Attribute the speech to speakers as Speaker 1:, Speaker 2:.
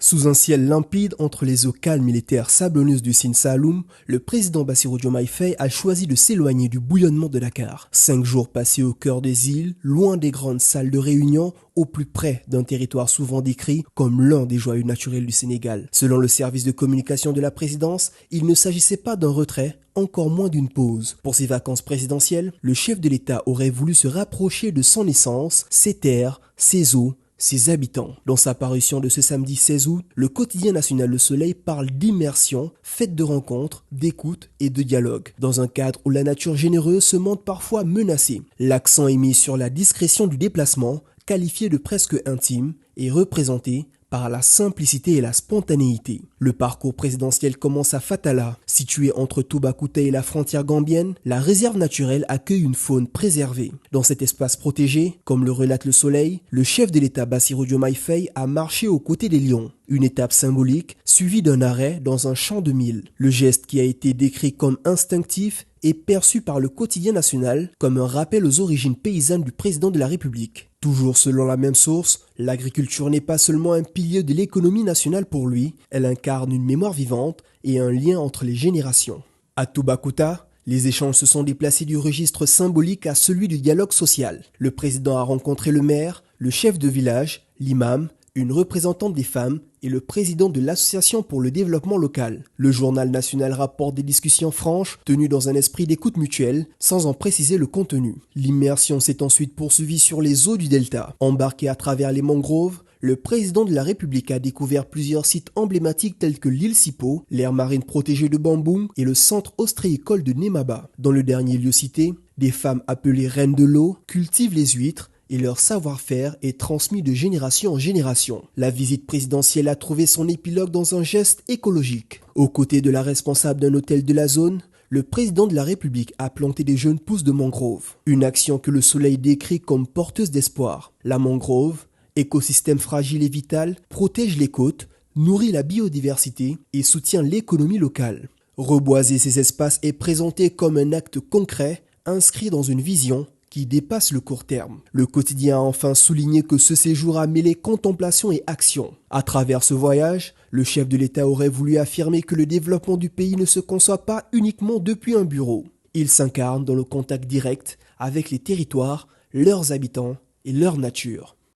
Speaker 1: Sous un ciel limpide entre les eaux calmes et les terres sablonneuses du Sine Saloum, le président Bassirou Diomaye Faye a choisi de s'éloigner du bouillonnement de Dakar. 5 jours passés au cœur des îles, loin des grandes salles de réunion, au plus près d'un territoire souvent décrit comme l'un des joyaux naturels du Sénégal. Selon le service de communication de la présidence, il ne s'agissait pas d'un retrait, encore moins d'une pause. Pour ses vacances présidentielles, le chef de l'État aurait voulu se rapprocher de son essence, ses terres, ses eaux, ses habitants. Dans sa parution de ce samedi 16 août, le quotidien national Le Soleil parle d'immersion, faite de rencontres, d'écoute et de dialogue, dans un cadre où la nature généreuse se montre parfois menacée. L'accent est mis sur la discrétion du déplacement, qualifié de presque intime, et représenté par la simplicité et la spontanéité. Le parcours présidentiel commence à Fatala. Située entre Toubacouta et la frontière gambienne, la réserve naturelle accueille une faune préservée. Dans cet espace protégé, comme le relate Le Soleil, le chef de l'État Bassirou Diomaye Faye a marché aux côtés des lions. Une étape symbolique, suivie d'un arrêt dans un champ de mil. Le geste qui a été décrit comme instinctif est perçu par le quotidien national comme un rappel aux origines paysannes du président de la République. Toujours selon la même source, l'agriculture n'est pas seulement un pilier de l'économie nationale pour lui, elle incarne une mémoire vivante et un lien entre les générations. À Toubacouta, les échanges se sont déplacés du registre symbolique à celui du dialogue social. Le président a rencontré le maire, le chef de village, l'imam, une représentante des femmes et le président de l'Association pour le développement local. Le journal national rapporte des discussions franches, tenues dans un esprit d'écoute mutuelle, sans en préciser le contenu. L'immersion s'est ensuite poursuivie sur les eaux du delta. Embarqué à travers les mangroves, le président de la République a découvert plusieurs sites emblématiques tels que l'île Sipo, l'aire marine protégée de Bamboum et le centre ostréicole de Nemaba. Dans le dernier lieu cité, des femmes appelées reines de l'eau cultivent les huîtres, et leur savoir-faire est transmis de génération en génération. La visite présidentielle a trouvé son épilogue dans un geste écologique. Aux côtés de la responsable d'un hôtel de la zone, le président de la République a planté des jeunes pousses de mangrove. Une action que Le Soleil décrit comme porteuse d'espoir. La mangrove, écosystème fragile et vital, protège les côtes, nourrit la biodiversité et soutient l'économie locale. Reboiser ces espaces est présenté comme un acte concret, inscrit dans une vision qui dépasse le court terme. Le quotidien a enfin souligné que ce séjour a mêlé contemplation et action. À travers ce voyage, le chef de l'État aurait voulu affirmer que le développement du pays ne se conçoit pas uniquement depuis un bureau. Il s'incarne dans le contact direct avec les territoires, leurs habitants et leur nature.